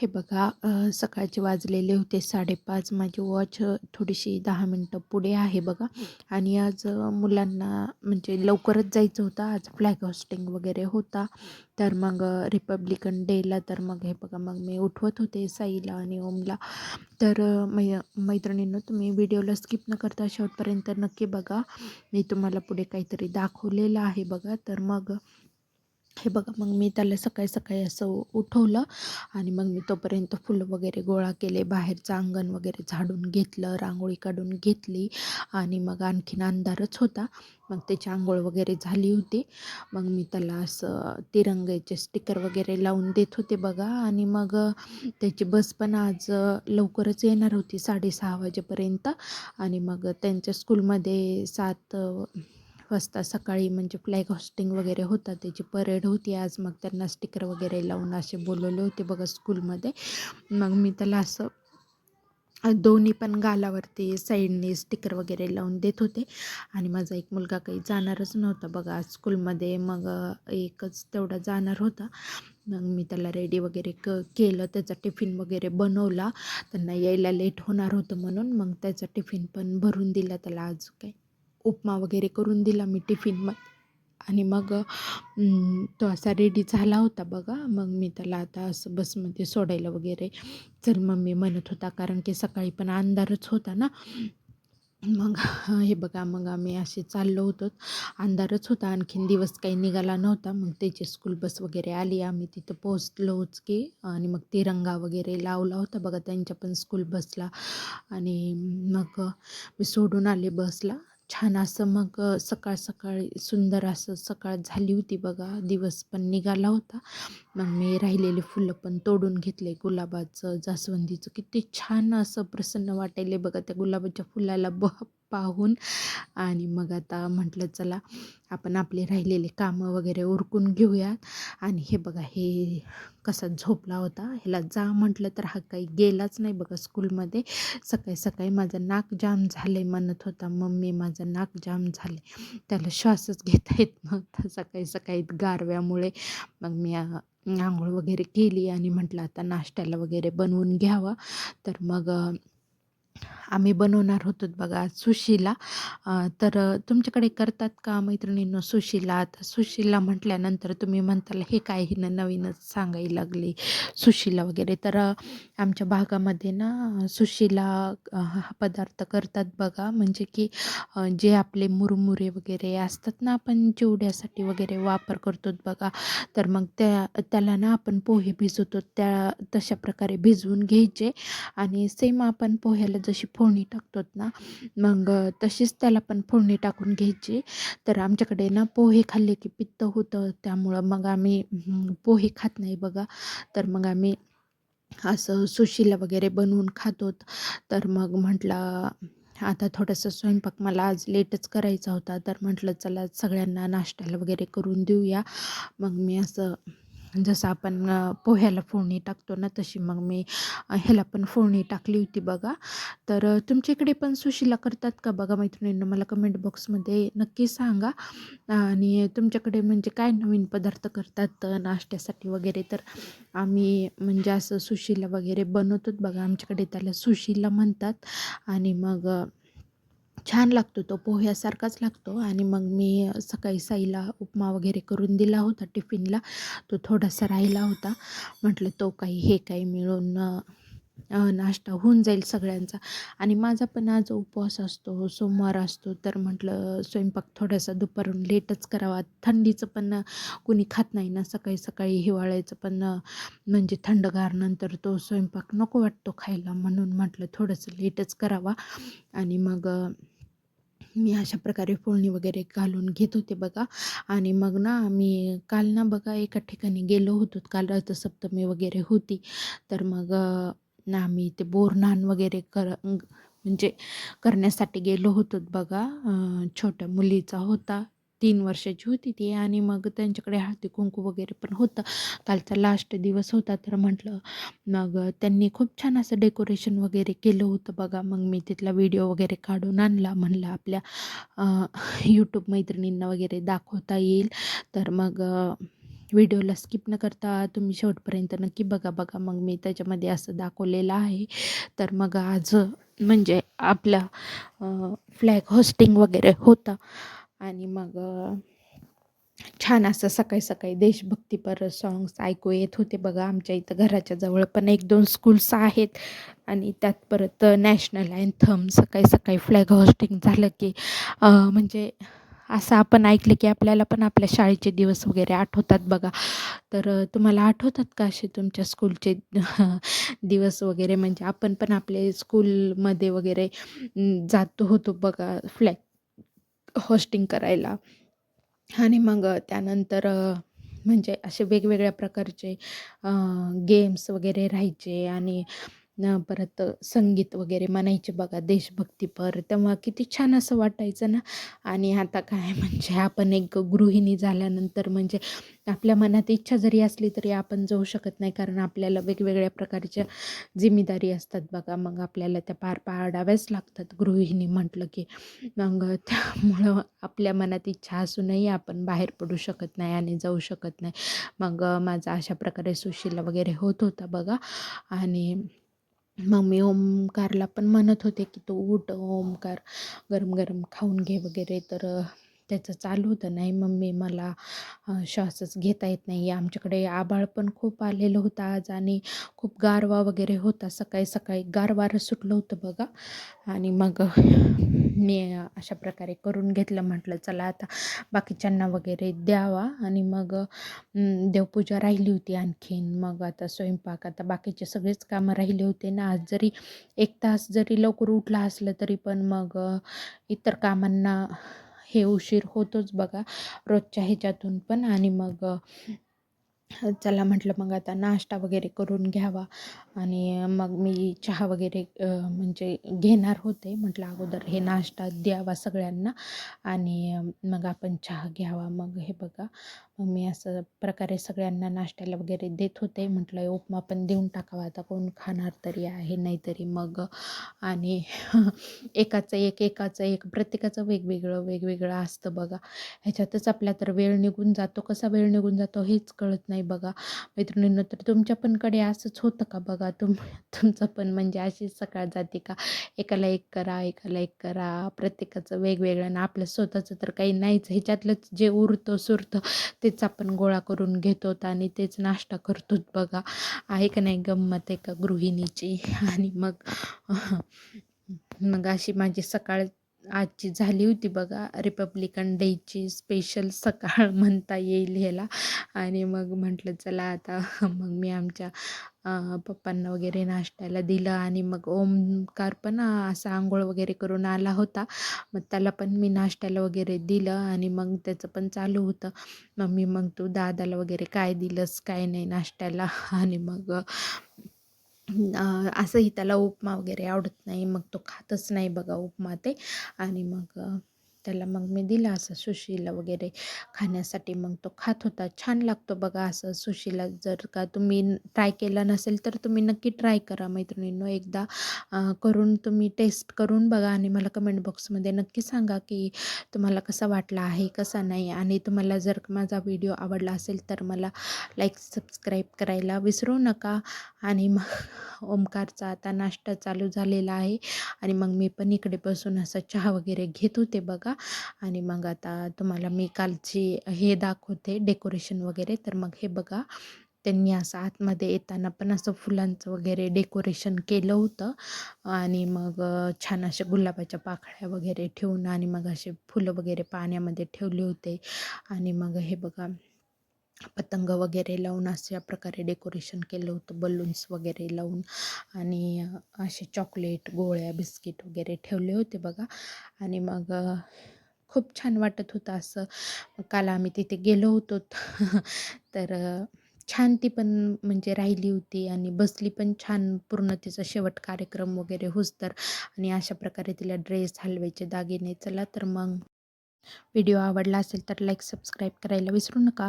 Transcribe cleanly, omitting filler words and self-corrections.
हे बघा सकाळचे वाजलेले होते 5:30. माझी वॉच थोडीशी 10 मिनटं पुढे आहे बघा. आणि आज मुलांना म्हणजे लवकरच जायचं होतं. आज फ्लॅग होस्टिंग वगैरे होता. तर मग रिपब्लिकन डेला तर मग हे बघा, मग मी उठवत होते साईला आणि ओमला. तर मैत्रिणींनो, तुम्ही व्हिडिओला स्किप न करता शेवटपर्यंत नक्की बघा. मी तुम्हाला पुढे काहीतरी दाखवलेलं आहे बघा. तर मग हे बघा, मग मी त्याला सकाळी सकाळी असं उठवलं आणि मग मी तोपर्यंत फुलं वगैरे गोळा केले, बाहेरचं अंगण वगैरे झाडून घेतलं, रांगोळी काढून घेतली. आणि मग आणखीन अंधारच होता. मग त्याची आंघोळ वगैरे झाली होती. मग मी त्याला असं तिरंग्याचे स्टिकर वगैरे लावून देत होते बघा. आणि मग त्याची बस पण आज लवकरच येणार होती 6:30 वाजेपर्यंत. आणि मग त्यांच्या स्कूलमध्ये 7 वाजता सकाळी म्हणजे फ्लॅग होस्टिंग वगैरे होता, त्याची परेड होती आज. मग त्यांना स्टिकर वगैरे लावून असे बोलवले होते बघा स्कूलमध्ये. मग मी त्याला असं दोन्ही पण गालावरती साईडने स्टिकर वगैरे लावून देत होते. आणि माझा एक मुलगा काही जाणारच नव्हता बघा आज स्कूलमध्ये. मग एकच तेवढा जाणार होता. मग मी त्याला रेडी वगैरे केलं, त्याचा टिफिन वगैरे बनवला. त्यांना यायला लेट होणार होतं म्हणून. मग त्याचा टिफिन पण भरून दिला त्याला. आज काय उपमा वगैरे करून दिला मी टिफिनमध्ये. आणि मग तो असा रेडी झाला होता बघा. मग मी त्याला आता असं बसमध्ये सोडायला वगैरे चल मम्मी म्हणत होता, कारण की सकाळी पण अंधारच होता ना. मग हे बघा, मग आम्ही असे चाललो होतो. अंधारच होता, आणखीन दिवस काही निघाला नव्हता. मग त्याची स्कूल बस वगैरे आली, आम्ही तिथं पोहोचलोच की. आणि मग तिरंगा वगैरे लावला होता बघा त्यांच्या पण स्कूल बसला. आणि मग मी सोडून आले बसला. छान असं मग सकाळ सकाळी सुंदर असं सकाळ झाली होती बघा. दिवस पण निघाला होता. मग मी राहिलेली फुलं पण तोडून घेतले, गुलाबाचं, जास्वंदीचं. किती छान असं प्रसन्न वाटायले बघा त्या गुलाबाच्या फुलाला पाहून. आणि मग आता म्हटलं चला आपण आपले राहिलेले कामं वगैरे उरकून घेऊयात. आणि हे बघा, हे कसा झोपला होता. ह्याला जा म्हटलं तर हा काही गेलाच नाही बघा स्कूलमध्ये. सकाळी सकाळी माझं नाक जाम झालंय म्हणत होता, मम्मी माझं नाक जाम झाले. त्याला श्वासच घेता येत नव्हता सकाळी सकाळी गारव्यामुळे. मग मी आंघोळ वगैरे केली आणि म्हटलं आता नाश्त्याला वगैरे बनवून घ्यावं. तर मग आम्ही बनवणार होतो बघा सुशिला. तर तुमच्याकडे करतात का मैत्रिणींनो सुशिला? आता सुशिला म्हटल्यानंतर तुम्ही म्हणताल हे काय हिनं नवीनच सांगायला लागली सुशिला वगैरे. तर आमच्या भागामध्ये ना सुशिला हा पदार्थ करतात बघा. म्हणजे की जे आपले मुरमुरे वगैरे असतात ना, आपण चिवड्यासाठी वगैरे वापर करतो बघा. तर मग त्याला ना आपण पोहे भिजवतो तशा प्रकारे भिजवून घ्यायचे. आणि सेम आपण पोह्याला जशी फोडणी टाकतो ना, मग तशीच त्याला पण फोडणी टाकून घ्यायची. तर आमच्याकडे ना पोहे खाल्ले की पित्त होतं, त्यामुळं मग आम्ही पोहे खात नाही बघा. तर मग आम्ही असं सुशीला वगैरे बनवून खातो. तर मग म्हटलं आता थोडंसं स्वयंपाक मला आज लेटच करायचा होता. तर म्हटलं चला सगळ्यांना नाश्त्याला वगैरे करून देऊया. मग मी असं जसं आपण पोह्याला फोडणी टाकतो ना, तशी मग मी ह्याला पण फोडणी टाकली होती बघा. तर तुमच्या इकडे पण सुशिला करतात का बघा मैत्रिणींनो, मला कमेंट बॉक्समध्ये नक्की सांगा. आणि तुमच्याकडे म्हणजे काय नवीन पदार्थ करतात नाश्त्यासाठी वगैरे. तर आम्ही म्हणजे असं सुशिला वगैरे बनवतो बघा. आमच्याकडे त्याला सुशिला म्हणतात. आणि मग छान लागतो तो, पोह्यासारखाच लागतो. आणि मग मी सकाळी साईला उपमा वगैरे करून दिला होता टिफिनला. तो थोडासा राहिला होता. म्हटलं तो काही हे काही मिळून नाश्ता होऊन जाईल सगळ्यांचा. आणि माझा पण आज उपवास असतो, सोमवार असतो. तर म्हटलं स्वयंपाक थोडासा दुपारून लेटच करावा. थंडीचं पण कुणी खात नाही ना सकाळी सकाळी. हिवाळ्याचं पण म्हणजे थंडगार नंतर तो स्वयंपाक नको वाटतो खायला, म्हणून म्हटलं थोडंसं लेटच करावा. आणि मग मी अशा प्रकारे फोडणी वगैरे घालून घेत होते बघा. आणि मग ना आम्ही काल ना बघा एका ठिकाणी गेलो होतो. काल रथसप्तमी वगैरे होती. तर मग ना आम्ही ते बोरनान वगैरे म्हणजे करण्यासाठी गेलो होतो बघा. छोट्या मुलीचा होता, 3 वर्षाची होती ती. आणि मग त्यांच्याकडे हळदी कुंकू वगैरे पण होतं. कालचा लास्ट दिवस होता. तर म्हटलं मग त्यांनी खूप छान असं डेकोरेशन वगैरे केलं होतं बघा. मग मी तिथला व्हिडिओ वगैरे काढून आणला. म्हणलं आपल्या यूट्यूब मैत्रिणींना वगैरे दाखवता येईल. तर मग व्हिडिओला स्किप न करता तुम्ही शेवटपर्यंत नक्की बघा. मग मी त्याच्यामध्ये असं दाखवलेलं आहे. तर मग आज म्हणजे आपला फ्लॅग होस्टिंग वगैरे होतं आणि मग छान असं सकाळी देशभक्तीपर सॉंग्स ऐकू येत होते बघा. आमच्या इथं घराच्या जवळ पण 1-2 स्कूल्स आहेत आणि त्यात परत नॅशनल अँथम सकाळी फ्लॅग होस्टिंग झालं की म्हणजे असं आपण ऐकलं की आपल्याला पण आपल्या शाळेचे दिवस वगैरे आठवतात बघा. तर तुम्हाला आठवतात का असे तुमच्या स्कूलचे दिवस वगैरे? म्हणजे आपण पण आपले स्कूलमध्ये वगैरे जात होतो बघा फ्लॅग होस्टिंग करायला. आणि मग त्यानंतर म्हणजे असे वेगवेगळ्या प्रकारचे गेम्स वगैरे राहायचे आणि परत संगीत वगैरे म्हणायचे बघा देशभक्तीपर. तेव्हा किती छान असं वाटायचं ना. आणि आता काय म्हणजे आपण एक गृहिणी झाल्यानंतर म्हणजे आपल्या मनात इच्छा जरी असली तरी आपण जाऊ शकत नाही, कारण आपल्याला वेगवेगळ्या प्रकारच्या जिम्मेदारी असतात बघा. मग आपल्याला त्या पार पाडाव्याच लागतात गृहिणी म्हटलं की. मग त्यामुळं आपल्या मनात इच्छा असूनही आपण बाहेर पडू शकत नाही आणि जाऊ शकत नाही. मग माझा अशा प्रकारे सुशिला वगैरे होत होता बघा. आणि मग मी ओमकारला पण म्हणत होते की तू उठ ओमकार, गरम गरम खाऊन घे वगैरे. तर त्याचं चालू होतं, नाही मम्मी मला श्वासच घेता येत नाही. आमच्याकडे आभाळ पण खूप आलेलं होतं आज आणि खूप गारवा वगैरे होता. सकाळी गार वारं सुटलं होतं बघा. आणि मग मी अशा प्रकारे करून घेतलं. म्हटलं चला आता बाकीच्यांना वगैरे द्यावा. आणि मग देवपूजा राहिली होती आणखीन. मग आता स्वयंपाक, आता बाकीचे सगळेच कामं राहिले होते ना. आज जरी 1 तास जरी लवकर उठला असलं तरी पण मग इतर कामांना हे उशीर होतोच बघा रोजच्या ह्याच्यातून पण. आणि मग चला म्हटलं मग आता नाश्ता वगैरे करून घ्यावा. आणि मग मी चहा वगैरे म्हणजे घेणार होते. म्हटलं अगोदर हे नाश्ता द्यावा सगळ्यांना आणि मग आपण चहा घ्यावा. मग हे बघा, मग मी असं प्रकारे सगळ्यांना नाश्त्याला वगैरे देत होते. म्हटलं उपमा पण देऊन टाकावा, आता कोण खाणार तरी आहे नाहीतरी मग. आणि एकाचं एक प्रत्येकाचं वेगवेगळं असतं बघा. ह्याच्यातच आपला तर वेळ निघून जातो. कसा वेळ निघून जातो हेच कळत नाही बघा मैत्रिणींनो. तर तुमच्या पण कडे असंच होतं का बघा? तुमचं पण म्हणजे अशीच सकाळ जाते का? एकाला एक करा, प्रत्येकाचं वेगवेगळं आणि आपलं स्वतःचं तर काही नाहीच. ह्याच्यातलंच जे उरतं सुरतं तेच आपण गोळा करून घेतो आणि तेच नाश्ता करतो बघा. आहे का नाही गंमत एका गृहिणीची? आणि मग अशी माझी सकाळ आजची झाली होती बघा. रिपब्लिकन डेची स्पेशल सकाळ म्हणता येईल ह्याला. आणि मग म्हटलं चला आता मग मी आमच्या पप्पांना वगैरे नाश्त्याला दिलं. आणि मग ओमकार पण असा आंघोळ वगैरे करून आला होता. मग त्याला पण मी नाश्त्याला वगैरे दिलं. आणि मग त्याचं पण चालू होतं, मम्मी मग तू दादाला वगैरे काय दिलंस काय नाही नाश्त्याला. आणि मग असंही त्याला उपमा वगैरे आवडत नाही, मग तो खातच नाही बघा उपमा ते. आणि मग त्याला मग मी दिला असं सुशीला वगैरे खाण्यासाठी. मग तो खात होता. छान लागतो बघा असं सुशीला. जर का तुम्ही ट्राय केला नसेल तर तुम्ही नक्की ट्राय करा मैत्रिणींनो. एकदा करून तुम्ही टेस्ट करून बघा आणि मला कमेंट बॉक्समध्ये नक्की सांगा की तुम्हाला कसा वाटला आहे कसा नाही. आणि तुम्हाला जर माझा व्हिडिओ आवडला असेल तर मला लाईक सबस्क्राईब करायला विसरू नका. आणि मग ओमकारचा आता नाश्ता चालू झालेला आहे. आणि मग मी पण इकडे बसून असं चहा वगैरे घेत होते बघा. आणि मग आता तुम्हाला मी कालची हे दाखवते डेकोरेशन वगैरे. तर मग हे बघा, त्यांनी असं आतमध्ये येताना पण असं फुलांचं वगैरे डेकोरेशन केलं होतं. आणि मग छान अशा गुलाबाच्या पाकळ्या वगैरे ठेवून आणि मग असे फुलं वगैरे पाण्यामध्ये ठेवले होते. आणि मग हे बघा, पतंग वगैरे लावून अशा प्रकारे डेकोरेशन केलं होतं, बलून्स वगैरे लावून. आणि असे चॉकलेट गोळ्या बिस्किट वगैरे ठेवले होते बघा. आणि मग खूप छान वाटत होतं असं. काल आम्ही तिथे गेलो होतो तर छान ती पण म्हणजे राहिली होती आणि बसली पण छान पूर्ण तिचा शेवट कार्यक्रम वगैरे होस तर. आणि अशा प्रकारे तिला ड्रेस, हलव्याचे दागिने. चला तर मग व्हिडिओ आवडला असेल तर लाईक सबस्क्राईब करायला विसरू नका.